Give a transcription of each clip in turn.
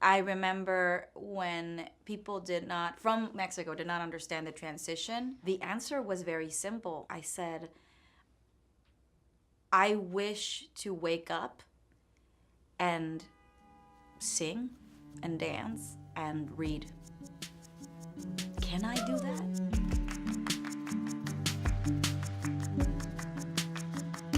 I remember when people from Mexico did not understand the transition, the answer was very simple. I said, I wish to wake up and sing and dance and read. Can I do that?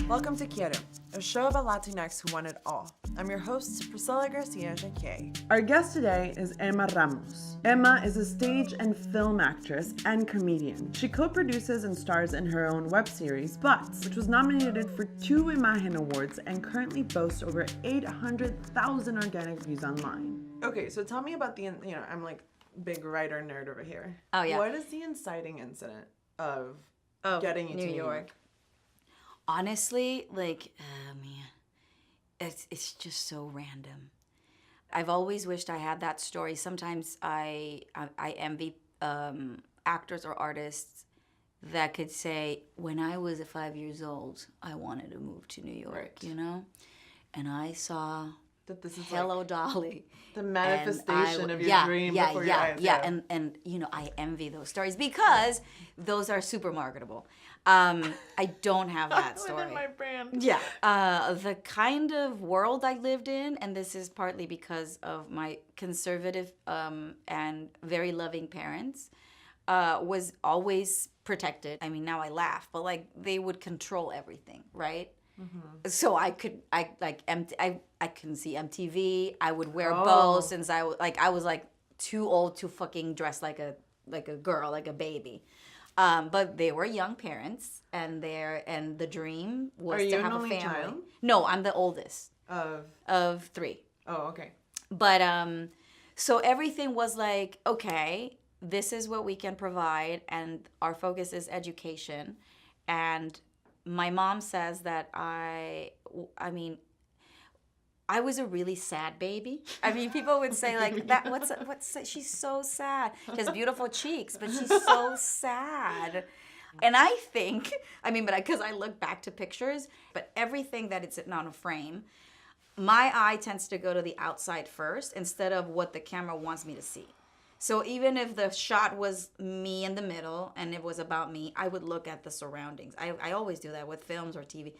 Welcome to QUIERO, a show about Latinx who want it all. I'm your host, Priscilla Garcia-Jacquet. Our guest today is Emma Ramos. Emma is a stage and film actress and comedian. She co-produces and stars in her own web series, B.U.T.S, which was nominated for 2 Imagen Awards and currently boasts over 800,000 organic views online. Okay, so tell me about I'm like big writer nerd over here. Oh, yeah. What is the inciting incident of getting you to New York? Honestly, man, it's just so random. I've always wished I had that story. Sometimes I envy actors or artists that could say, when I was 5 years old, I wanted to move to New York, right. you know? And I saw that this is Hello, like Dolly. The manifestation of your dream before your eyes. Yeah, and I envy those stories because those are super marketable. I don't have that story. Within my brand. Yeah. The kind of world I lived in, and this is partly because of my conservative and very loving parents, was always protected. I mean, now I laugh, but like they would control everything, right? Mm-hmm. So I couldn't see MTV. I would wear bows since I was too old to fucking dress like a girl, like a baby. But they were young parents, and the dream was to have a family. Child? No, I'm the oldest of 3. Oh, okay. But so everything was like, okay, this is what we can provide, and our focus is education. And my mom says that I was a really sad baby. I mean, people would say like that. What's she's so sad. She has beautiful cheeks, but she's so sad. And I think, but because I look back to pictures, but everything that it's on a frame, my eye tends to go to the outside first instead of what the camera wants me to see. So even if the shot was me in the middle and it was about me, I would look at the surroundings. I always do that with films or TV.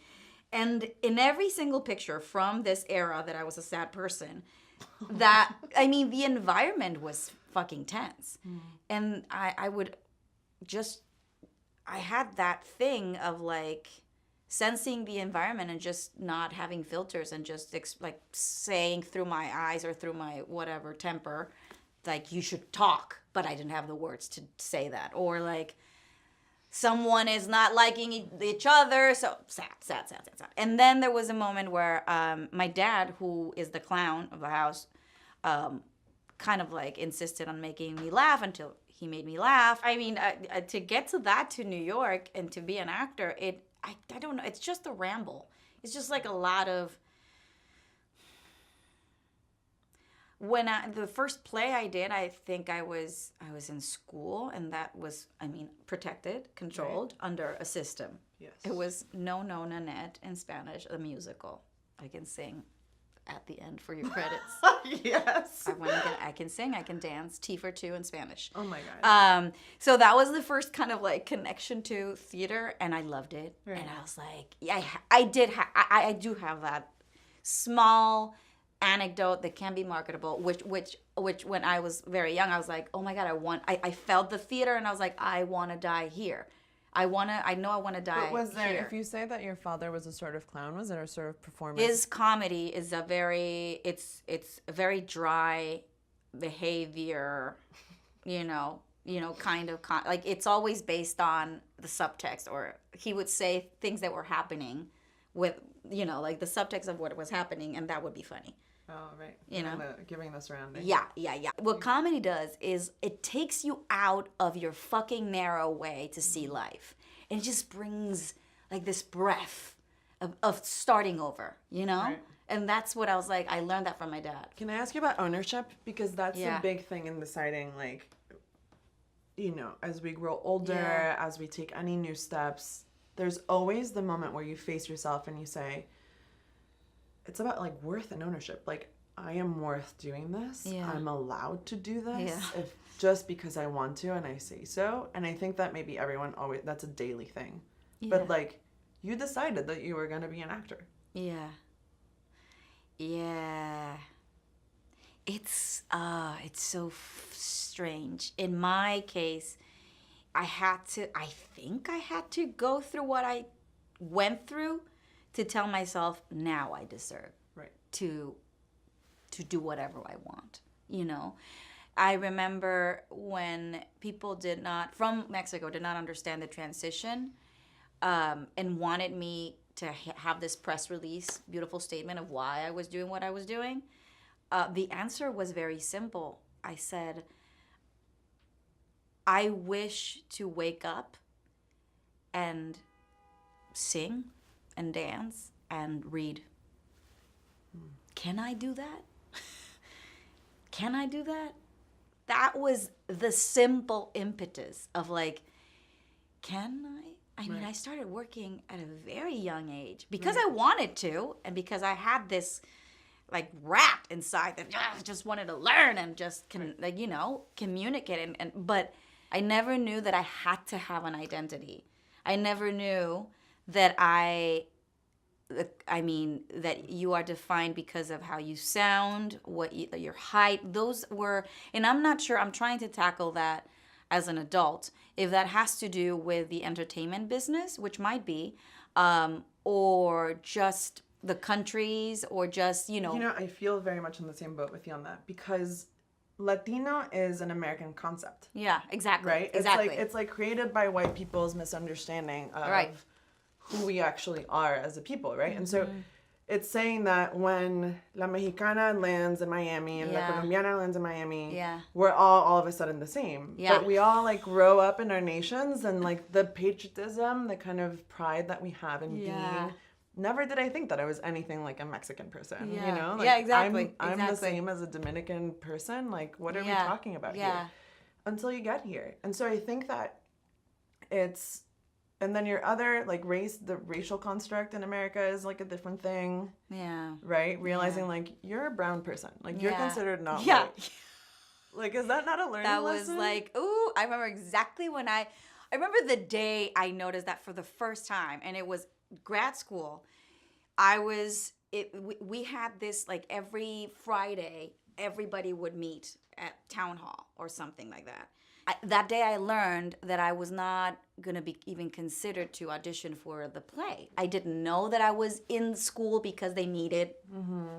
And in every single picture from this era that I was a sad person, the environment was fucking tense. Mm. And I had that thing of like sensing the environment and just not having filters and just saying through my eyes or through my whatever temper, like, you should talk, but I didn't have the words to say that. Or like, someone is not liking each other, so sad. And then there was a moment where my dad, who is the clown of the house, kind of like insisted on making me laugh until he made me laugh. I mean, to get to New York and to be an actor, I don't know, it's just a ramble. It's just like a lot of... When the first play I did, I think I was in school, and that was, protected, controlled, right, under a system. Yes. It was No Nanette in Spanish, a musical. I can sing at the end for your credits. Yes. I can sing, I can dance, T for 2 in Spanish. Oh my God. So that was the first kind of like connection to theater, and I loved it. Right. And I was like, I do have that small anecdote that can be marketable, which when I was very young, I was like, oh my God, I felt the theater, and I was like, I want to die here. I know I want to die. But was there, here. if you say that your father was a sort of clown, was there a sort of performance? His comedy is it's a very dry behavior, kind of like it's always based on the subtext, or he would say things that were happening with, like the subtext of what was happening, and that would be funny. Oh, right. Giving the surrounding. Yeah. What comedy does is it takes you out of your fucking narrow way to see life. And it just brings like this breath of starting over, Right. And that's what I was like, I learned that from my dad. Can I ask you about ownership? Because that's the big thing in deciding, like, as we grow older, as we take any new steps, there's always the moment where you face yourself and you say, it's about like worth and ownership. Like, I am worth doing this. Yeah. I'm allowed to do this Yeah. just because I want to and I say so. And I think that maybe everyone always, that's a daily thing. Yeah. But like, you decided that you were going to be an actor. Yeah. Yeah. It's so strange. In my case, I think I had to go through what I went through to tell myself, now I deserve to do whatever I want, you know? I remember when people from Mexico did not understand the transition, and wanted me to have this press release, beautiful statement of why I was doing what I was doing. The answer was very simple. I said, I wish to wake up and sing and dance and read. Can I do that? Can I do that? That was the simple impetus of like, can I? I mean, I started working at a very young age because I wanted to, and because I had this like rat inside that just wanted to learn and just communicate. But I never knew that I had to have an identity. I never knew that that you are defined because of how you sound, your height. Those were, and I'm not sure, I'm trying to tackle that as an adult, if that has to do with the entertainment business, which might be, or just the countries, or just, You know, I feel very much in the same boat with you on that, because Latino is an American concept. Yeah, exactly. Right? Exactly. It's like created by white people's misunderstanding of who we actually are as a people, right? And so it's saying that when La Mexicana lands in Miami and La Colombiana lands in Miami, we're all of a sudden the same. Yeah. But we all like grow up in our nations, and like the patriotism, the kind of pride that we have in being. Never did I think that I was anything like a Mexican person, you know? Like, exactly. I'm the same as a Dominican person. Like, what are we talking about here? Until you get here. And so I think that it's, and then your other, like, the racial construct in America is, like, a different thing. Yeah. Right? Realizing, like, you're a brown person. Like, you're considered not white. Like, is that not a learning lesson? That was like, ooh, I remember exactly when I remember the day I noticed that for the first time, and it was grad school. We had this, like, every Friday, everybody would meet at town hall or something like that. That day I learned that I was not going to be even considered to audition for the play. I didn't know that I was in school because they needed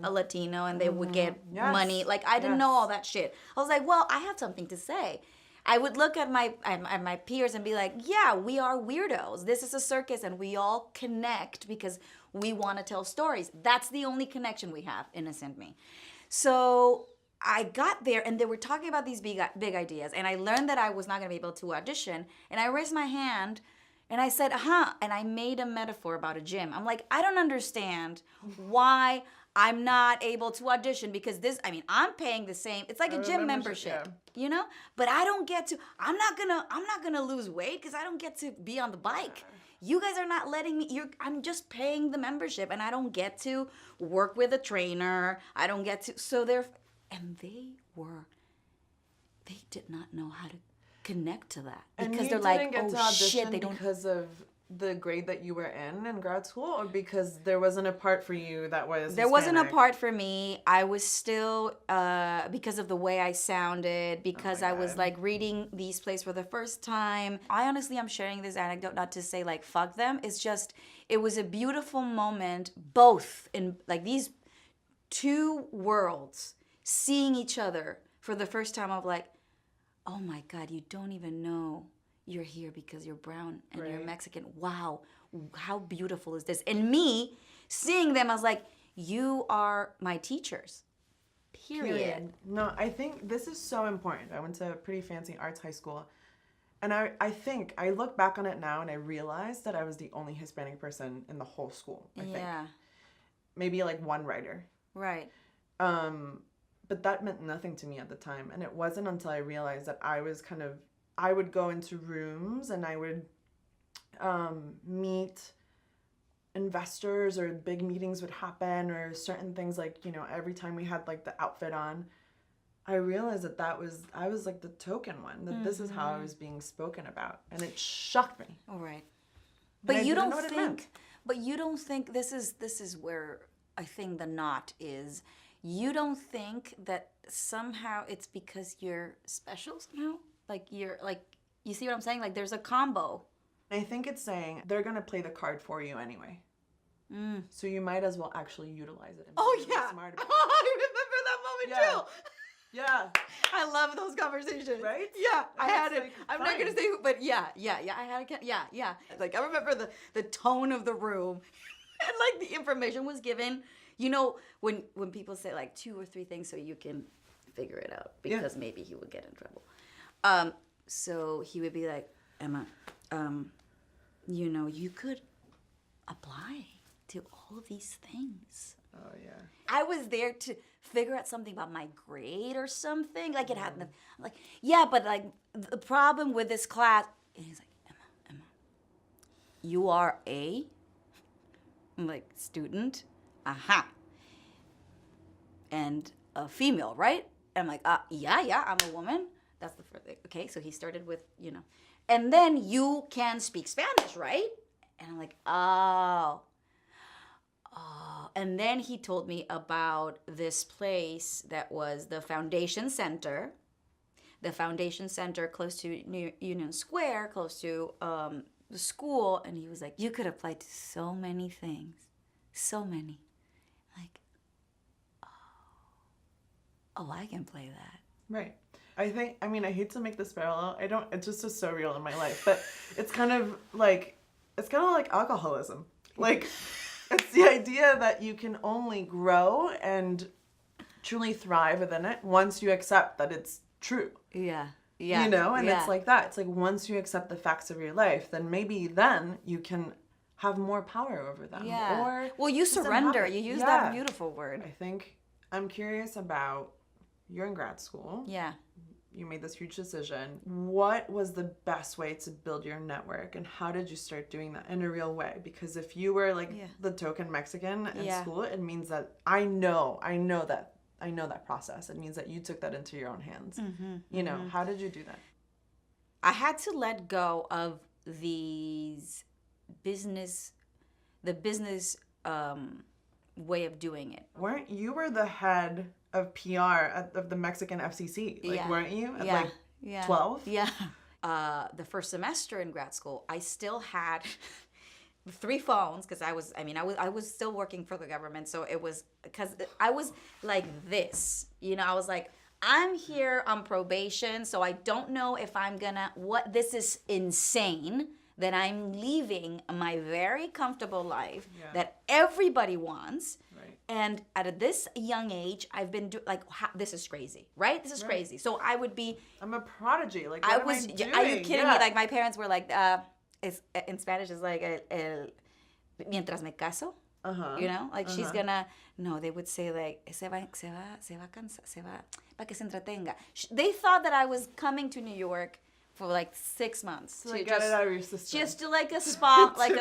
a Latino and they would get money. Like, I didn't know all that shit. I was like, well, I have something to say. I would look at my peers and be like, yeah, we are weirdos. This is a circus and we all connect because we want to tell stories. That's the only connection we have, innocent me. So I got there and they were talking about these big ideas, and I learned that I was not going to be able to audition, and I raised my hand and I said, and I made a metaphor about a gym. I'm like, I don't understand why I'm not able to audition, because I'm paying the same. It's like a gym membership, you know? But I don't get to, I'm not gonna lose weight because I don't get to be on the bike. You guys are not letting me, I'm just paying the membership, and I don't get to work with a trainer. I don't get to, and they did not know how to connect to that. Because they're like, oh shit, they don't. Because of the grade that you were in grad school, or because there wasn't a part for you that was There wasn't a part for me. I was still, because of the way I sounded, because I was like reading these plays for the first time. I'm sharing this anecdote not to say like fuck them. It's just, it was a beautiful moment, both in like these two worlds seeing each other for the first time, of like, oh my God, you don't even know you're here because you're brown and you're Mexican. Wow, how beautiful is this? And me seeing them, I was like, you are my teachers. Period. No, I think this is so important. I went to a pretty fancy arts high school, and I think I look back on it now and I realized that I was the only Hispanic person in the whole school. I think maybe like one writer. Right. But that meant nothing to me at the time, and it wasn't until I realized that I would go into rooms and I would meet investors or big meetings would happen or certain things, like, you know, every time we had like the outfit on, I realized that I was like the token one, that this is how I was being spoken about, and it shocked me. Right. But you don't think, this is where I think the knot is. You don't think that somehow it's because you're special somehow? Like you're like, you see what I'm saying? Like there's a combo. I think it's saying they're gonna play the card for you anyway. So you might as well actually utilize it. And be really smart about it. I remember that moment too. Yeah. I love those conversations. Right? Yeah, I had it. Like, I'm not going to say who, but yeah. I had it. Yeah. Like, I remember the tone of the room and, like, the information was given. You know, when people say, like, 2 or 3 things so you can figure it out because maybe he would get in trouble. So he would be like, Emma, you know, you could apply to all of these things. Oh, yeah. I was there to figure out something about my grade or something. Like, it happened. I'm like, yeah, but, like, the problem with this class. And he's like, Emma, you are a, I'm like, student? Aha. And a female, right? And I'm like, yeah, I'm a woman. That's the first thing. Okay, so he started with, you know. And then you can speak Spanish, right? And I'm like, oh. And then he told me about this place that was the Foundation Center. The Foundation Center close to Union Square, close to the school. And he was like, you could apply to so many things. So many. Like, oh, I can play that. Right. I hate to make this parallel. It's just so real in my life. But it's kind of like alcoholism. Like, it's the idea that you can only grow and truly thrive within it once you accept that it's true. Yeah. You know, and it's like that. It's like once you accept the facts of your life, then maybe then you can have more power over them. Yeah. Or you surrender. You use that beautiful word. I think I'm curious about, you're in grad school. Yeah. You made this huge decision. What was the best way to build your network, and how did you start doing that in a real way? Because if you were like the token Mexican in school, it means that I know that process. It means that you took that into your own hands. You know, how did you do that? I had to let go of the business way of doing it. Weren't you were the head of PR of the Mexican FCC? Like, weren't you? At like 12? Yeah. The first semester in grad school, I still had 3 phones because I was still working for the government. So it was because I was like this, you know, I was like, I'm here on probation. So I don't know if I'm gonna, this is insane that I'm leaving my very comfortable life that everybody wants. Right. And at this young age, I've been this is crazy, right? This is crazy. So I would be, I'm a prodigy. Like, what am I doing? Are you kidding me? Like, my parents were like, in Spanish is like, mientras me caso. You know, like she's gonna, no, they would say like, se va para que se entretenga. They thought that I was coming to New York for like 6 months to get it out of your system. Just to like a spa, like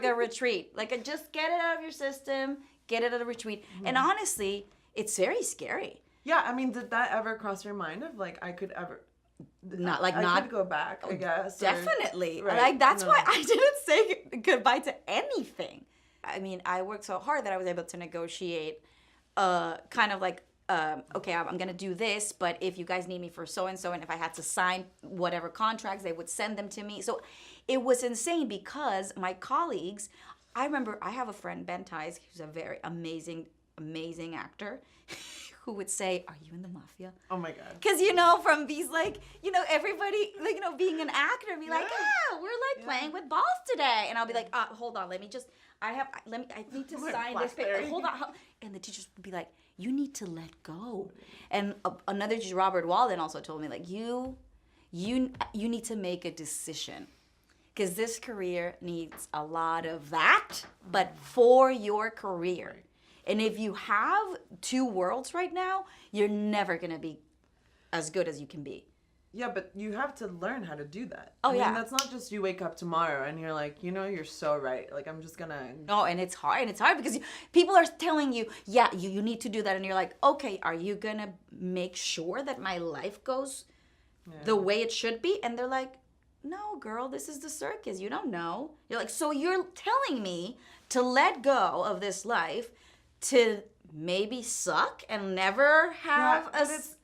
a retreat, just get it out of your system, get it at a retreat. And honestly, it's very scary. Yeah, I mean, did that ever cross your mind of like I could go back? I guess definitely. Like that's why I didn't say goodbye to anything. I mean, I worked so hard that I was able to negotiate, kind of like. Okay, I'm going to do this, but if you guys need me for so-and-so, and if I had to sign whatever contracts, they would send them to me. So it was insane because my colleagues, I remember I have a friend, Ben Tice, who's a very amazing actor, who would say, are you in the mafia? Oh my God. Because, you know, from these, like, you know, everybody, like, you know, being an actor, and be like, we're like playing with balls today. And I'll be like, hold on, I need to sign this paper. Hold on. And the teachers would be like, you need to let go. And another teacher, Robert Walden, also told me, like, you need to make a decision. Because this career needs a lot of that, but for your career. And if you have 2 worlds right now, you're never going to be as good as you can be. Yeah, but you have to learn how to do that. Oh, I mean, yeah. that's not just you wake up tomorrow and you're like, you're so right. Like, I'm just gonna... No, and it's hard. And it's hard because people are telling you, yeah, you need to do that. And you're like, okay, are you gonna make sure that my life goes the way it should be? And they're like, no, girl, this is the circus. You don't know. You're like, so you're telling me to let go of this life to maybe suck and never have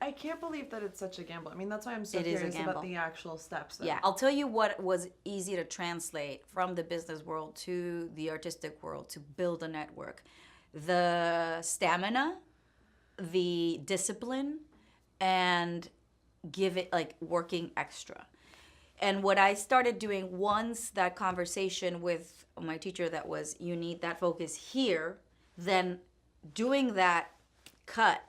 I can't believe that it's such a gamble. I mean, that's why I'm so It is a curious about gamble. the actual steps. Then. Yeah, I'll tell you what was easy to translate from the business world to the artistic world to build a network. The stamina, the discipline, and working extra. And what I started doing once that conversation with my teacher that was, you need that focus here, then doing that cut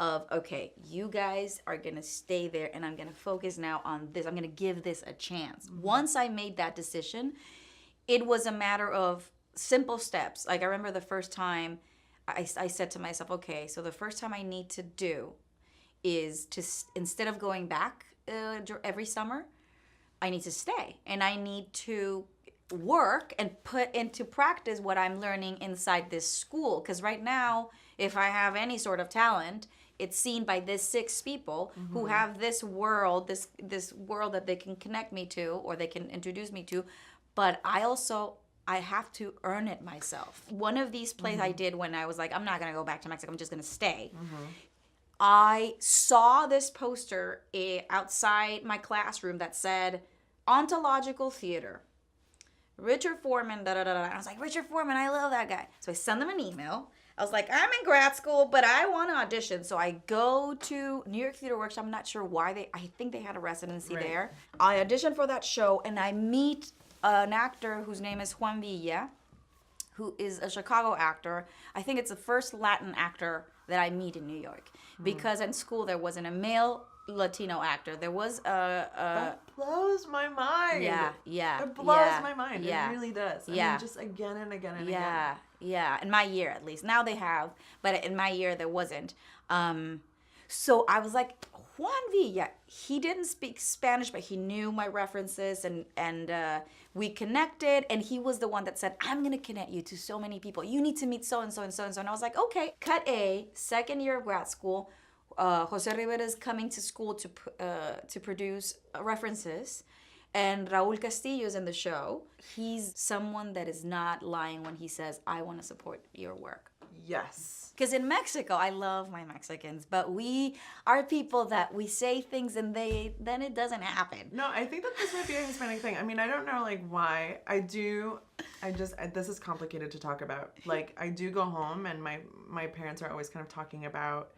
of, okay, you guys are going to stay there and I'm going to focus now on this. I'm going to give this a chance. Mm-hmm. Once I made that decision, it was a matter of simple steps. Like I remember the first time I said to myself, okay, so the first time I need to do is to, instead of going back every summer, I need to stay and I need to work and put into practice what I'm learning inside this school. Because right now, if I have any sort of talent, it's seen by these 6 people who have this world, this world that they can connect me to or they can introduce me to. But I have to earn it myself. One of these plays I did when I was like, I'm not going to go back to Mexico, I'm just going to stay. I saw this poster outside my classroom that said, ontological theater. Richard Foreman, da-da-da-da. And I was like, Richard Foreman, I love that guy. So I send them an email. I was like, I'm in grad school, but I want to audition. So I go to New York Theater Workshop. I'm not sure why I think they had a residency there. I audition for that show and I meet an actor whose name is Juan Villa, who is a Chicago actor. I think it's the first Latin actor that I meet in New York. Because in school there wasn't a male Latino actor. There was That blows my mind. Yeah. It blows my mind. Yeah. It really does. I Yeah. mean, just again and again and again. Yeah. In my year, at least. Now they have, but in my year there wasn't. So I was like, Juan Villa, he didn't speak Spanish, but he knew my references and we connected. And he was the one that said, I'm going to connect you to so many people. You need to meet so-and-so and so-and-so. And I was like, okay. Cut A, second year of grad school. Jose Rivera is coming to school to produce references. And Raul Castillo is in the show. He's someone that is not lying when he says, I want to support your work. Yes. Because in Mexico, I love my Mexicans, but we are people that we say things and then it doesn't happen. No, I think that this might be a Hispanic thing. I mean, I don't know like why. This is complicated to talk about. Like I do go home and my parents are always kind of talking about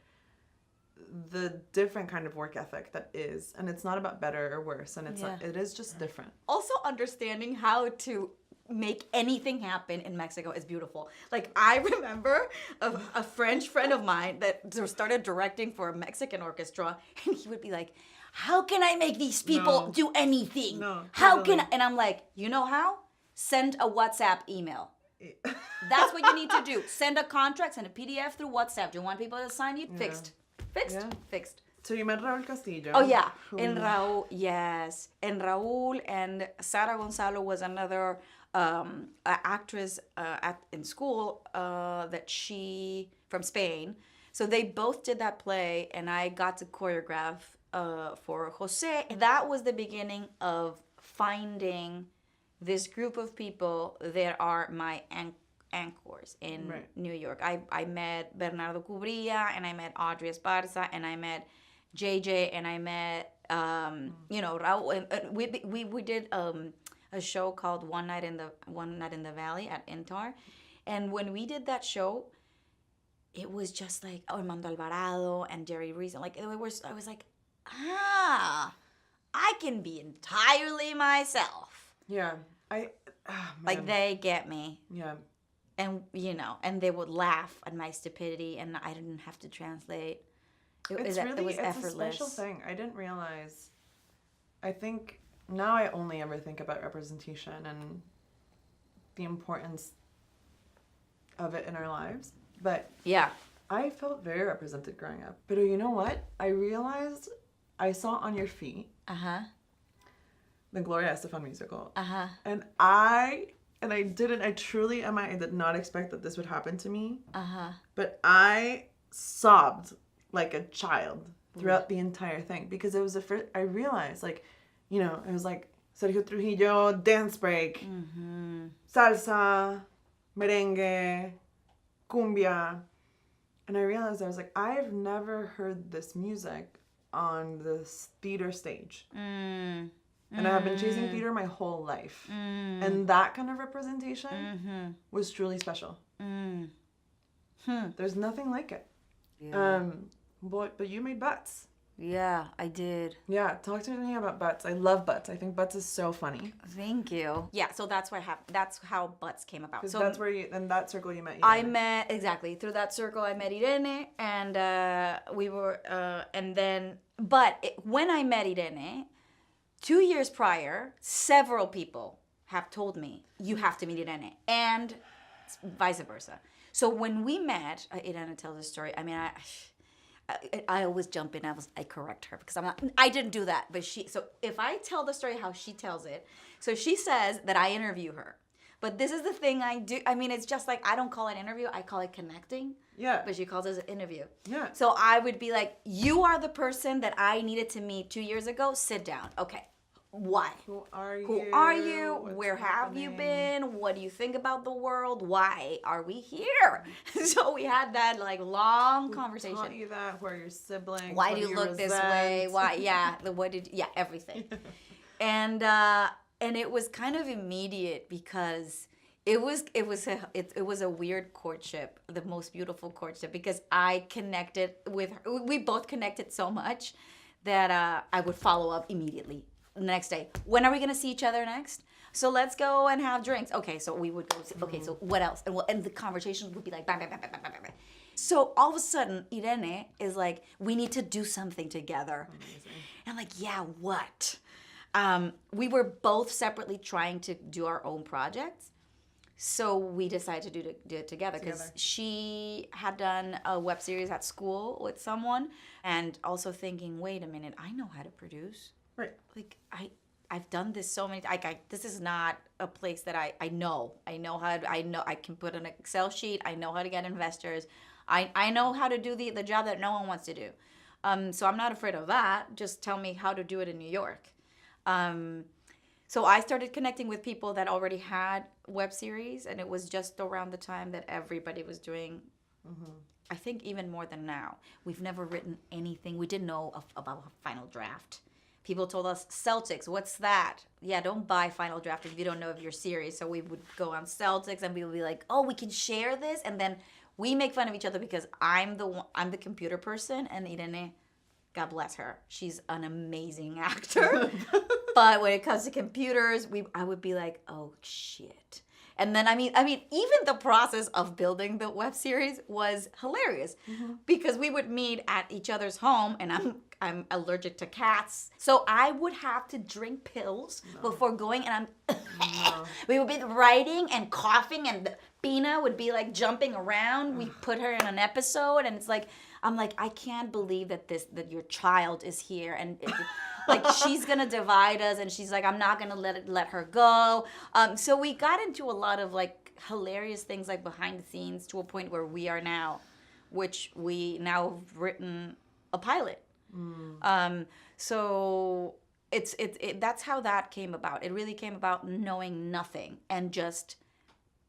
the different kind of work ethic that is, and it's not about better or worse, and it is just different. Also understanding how to make anything happen in Mexico is beautiful. Like I remember a French friend of mine that started directing for a Mexican orchestra, and he would be like, how can I make these people do anything? No, how can I? And I'm like, you know how? Send a WhatsApp email. That's what you need to do. Send a contract, send a PDF through WhatsApp. Do you want people to sign you? Fixed. Fixed. So you met Raul Castillo. Oh yeah, and Raul, yes, and Raul and Sara Gonzalo was another actress in school that she from Spain. So they both did that play, and I got to choreograph for Jose. That was the beginning of finding this group of people that are my anchors in New York. I met Bernardo Cubría, and I met Audrey Esparza, and I met JJ, and I met Raul. And we did a show called One Night in the Valley at Intar, and when we did that show, it was just like Armando Alvarado and Jerry Reese, and like I was like, I can be entirely myself. Yeah, like they get me. Yeah. And, and they would laugh at my stupidity, and I didn't have to translate. It was effortless. It's a special thing. I didn't realize. I think now I only ever think about representation and the importance of it in our lives. But yeah, I felt very represented growing up. But you know what? I realized I saw On Your Feet, the Gloria Estefan musical, and I truly, Emma, I did not expect that this would happen to me, but I sobbed like a child throughout the entire thing, because it was the first, I realized, like, you know, it was like Sergio Trujillo, dance break, salsa, merengue, cumbia, and I realized, I was like, I've never heard this music on this theater stage. And I have been chasing theater my whole life. And that kind of representation was truly special. There's nothing like it. Yeah. But you made B.U.T.S. Yeah, I did. Yeah, talk to me about B.U.T.S. I love B.U.T.S. I think B.U.T.S. is so funny. Thank you. Yeah, so that's what happened. That's how B.U.T.S. came about. So that's where in that circle you met Irene. Through that circle I met Irene, and we were, when I met Irene, 2 years prior, several people have told me, you have to meet Irene, and vice versa. So when we met, Irene tells a story. I mean, I always jump in. I correct her because I didn't do that. But so if I tell the story how she tells it, so she says that I interview her. But this is the thing I do. I mean, it's just like, I don't call it interview. I call it connecting. Yeah. But she calls it an interview. Yeah. So I would be like, you are the person that I needed to meet 2 years ago. Sit down. Okay. Why? Who are you? Who are you? What's Where have you happening? been? What do you think about the world? Why are we here? So we had that like long conversation. Who taught you that? Who are your siblings? Why What do you look this way? Why? Yeah. Everything. And it was kind of immediate because it was a weird courtship, the most beautiful courtship, because I connected with her. We both connected so much that I would follow up immediately. The next day, when are we gonna see each other next? So let's go and have drinks. Okay, so we would go. Okay, so what else? And the conversations would be like, bam, bam, bam, bam, bam, bam, bam. So all of a sudden, Irene is like, we need to do something together. Amazing. And I'm like, yeah, what? We were both separately trying to do our own projects. So we decided to do it together because she had done a web series at school with someone, and also thinking, wait a minute, I know how to produce. Right. Like I've done this so many times. This is not a place that I know. I know I can put an Excel sheet. I know how to get investors. I know how to do the job that no one wants to do. So I'm not afraid of that. Just tell me how to do it in New York. So I started connecting with people that already had web series, and it was just around the time that everybody was doing, I think even more than now. We've never written anything. We didn't know about a final draft. People told us, Celtics, what's that? Yeah, don't buy Final Draft if you don't know of your series. So we would go on Celtics and we would be like, oh, we can share this? And then we make fun of each other because I'm the computer person, and Irene, God bless her, she's an amazing actor. But when it comes to computers, I would be like, oh, shit. And then, I mean, even the process of building the web series was hilarious because we would meet at each other's home, and I'm allergic to cats. So I would have to drink pills before going, and we would be writing and coughing, and Bina would be like jumping around. We put her in an episode, and it's like, I'm like, I can't believe that your child is here, and like she's gonna divide us, and she's like, I'm not gonna let her go. So we got into a lot of like hilarious things like behind the scenes to a point where we are now, which we now have written a pilot. So that's how that came about. It really came about knowing nothing and just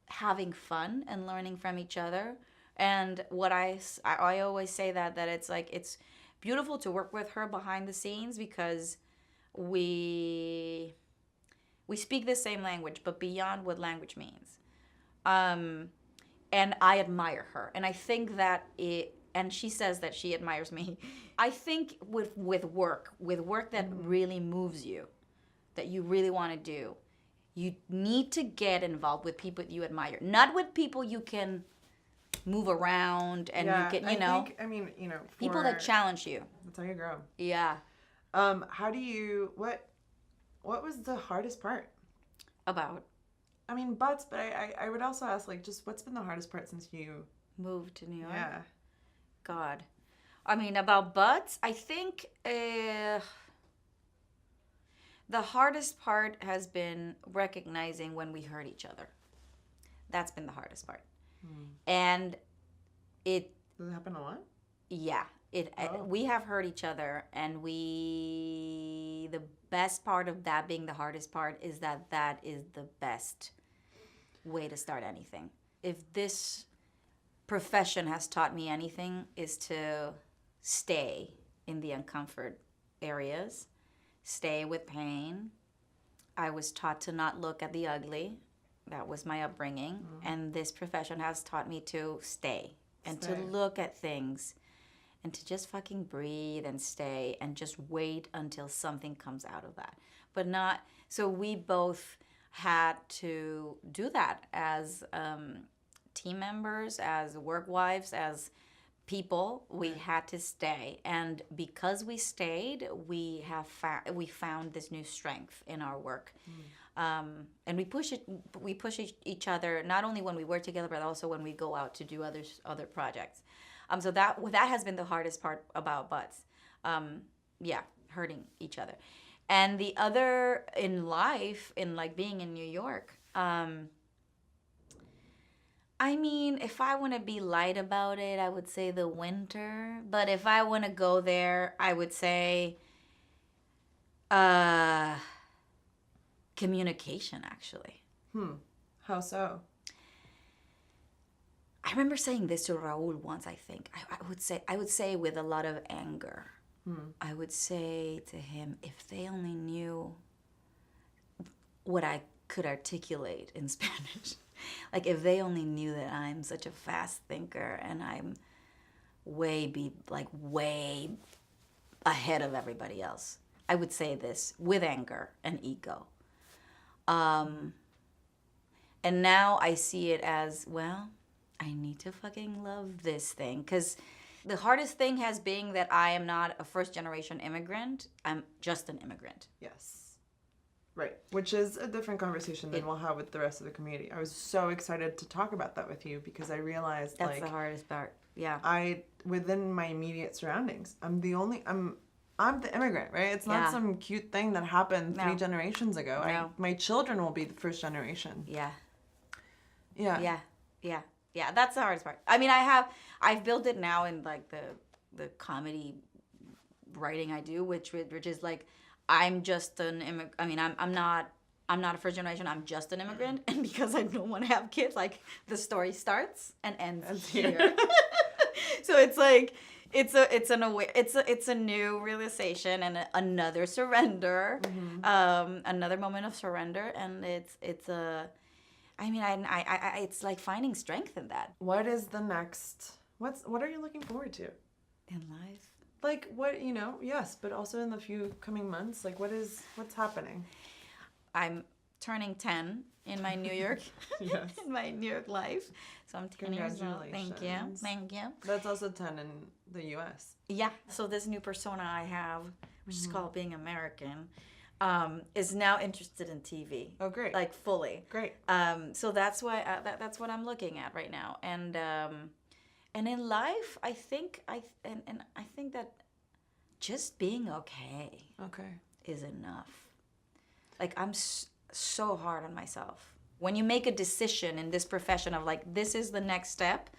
having fun and learning from each other. And what I always say that it's like, it's beautiful to work with her behind the scenes because we speak the same language, but beyond what language means. And I admire her. And I think that and she says that she admires me. I think with work that really moves you, that you really want to do, you need to get involved with people you admire, not with people you can move around and you can, people that challenge you. That's how you grow. Yeah. What was the hardest part? About? I mean, but I would also ask, like, just what's been the hardest part since you moved to New York? Yeah. God. I mean, about butts, I think the hardest part has been recognizing when we hurt each other. That's been the hardest part. And it... Does it happen a lot? Yeah. We have hurt each other, and the best part of that being the hardest part is that is the best way to start anything. If this profession has taught me anything, is to stay in the uncomfort areas, stay with pain. I was taught to not look at the ugly. That was my upbringing. And this profession has taught me to stay and to look at things and to just fucking breathe and stay and just wait until something comes out of that. But not, so we both had to do that as team members, as work wives, as people. We had to stay, and because we stayed, we found this new strength in our work, and we push each other, not only when we work together, but also when we go out to do other projects. So that has been the hardest part about butts. Hurting each other. And the other in life, in like being in New York, I mean, if I want to be light about it, I would say the winter. But if I want to go there, I would say communication, actually. How so? I remember saying this to Raul once, I think. I would say with a lot of anger. I would say to him, if they only knew what I could articulate in Spanish. Like, if they only knew that I'm such a fast thinker and I'm way ahead of everybody else. I would say this with anger and ego. And now I see it as, well, I need to fucking love this thing. Because the hardest thing has been that I am not a first-generation immigrant. I'm just an immigrant. Yes. Right, which is a different conversation than we'll have with the rest of the community. I was so excited to talk about that with you because I realized that's the hardest part. Yeah. Within my immediate surroundings, I'm the immigrant, right? It's not some cute thing that happened 3 generations ago. No. My children will be the first generation. Yeah. Yeah. Yeah. That's the hardest part. I mean, I've built it now in like the comedy writing I do, which is like, I'm just an immigrant. I mean, I'm not a first generation. I'm just an immigrant, and because I don't want to have kids, like the story starts and ends here. So it's like it's a new realization and another surrender, another moment of surrender, and it's like finding strength in that. What is the next? What are you looking forward to in life? Like, what, yes, but also in the few coming months, like, what's happening? I'm turning 10 in my New York, Yes. in my New York life. So I'm 10 years old. Thank you. That's also 10 in the U.S. Yeah. So this new persona I have, which is called being American, is now interested in TV. Oh, great. Like, fully. Great. So that's why that's what I'm looking at right now. And in life, I think that just being okay is enough. Like, I'm so hard on myself. When you make a decision in this profession of like, this is the next step,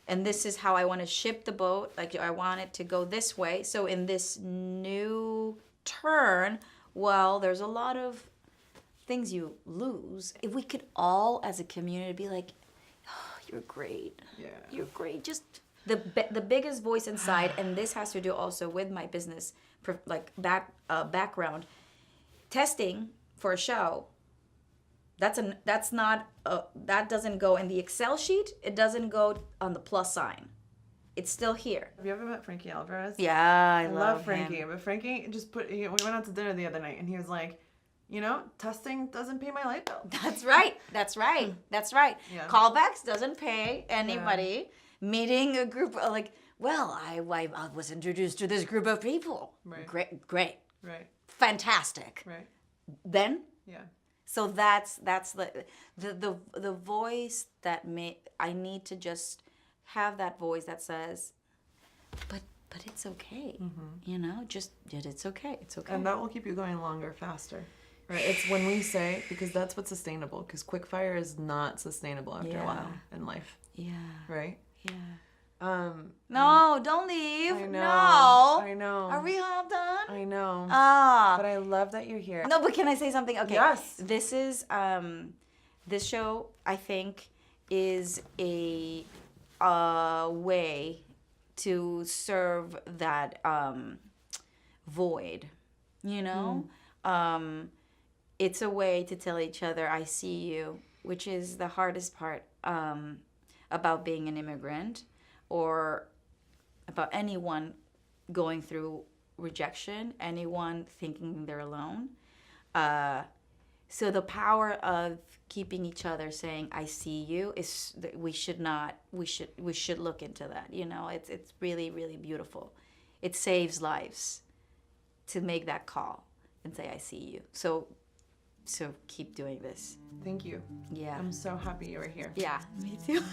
and this is how I want to ship the boat, like I want it to go this way. So in this new turn, well, there's a lot of things you lose. If we could all, as a community, be like, you're great. Yeah. You're great. Just the biggest voice inside, and this has to do also with my business, background. Testing for a show. That doesn't go in the Excel sheet. It doesn't go on the plus sign. It's still here. Have you ever met Frankie Alvarez? Yeah, I love Frankie. him. But Frankie we went out to dinner the other night, and he was like, testing doesn't pay my light bill. That's right. Yeah. Callbacks doesn't pay anybody. Yeah. Meeting a group I was introduced to this group of people. Right. Great. Right. Fantastic. Right. Then. Yeah. So that's the voice that I need to just have that voice that says, but but it's okay. You know, just it's okay. It's okay. And that will keep you going longer, faster. Right? It's when we say, because that's what's sustainable, because quick fire is not sustainable after a while in life. Yeah. Right? Yeah. No, don't leave. I know. No. I know. Are we all done? I know. Ah. But I love that you're here. No, but can I say something? Okay. Yes. This is this show, I think, is a way to serve that void. You know? It's a way to tell each other, I see you, which is the hardest part about being an immigrant, or about anyone going through rejection, anyone thinking they're alone. So the power of keeping each other saying, I see you, is we should look into that. You know, it's really, really beautiful. It saves lives to make that call and say, I see you. So keep doing this. Thank you. Yeah. I'm so happy you were here. Yeah, me too.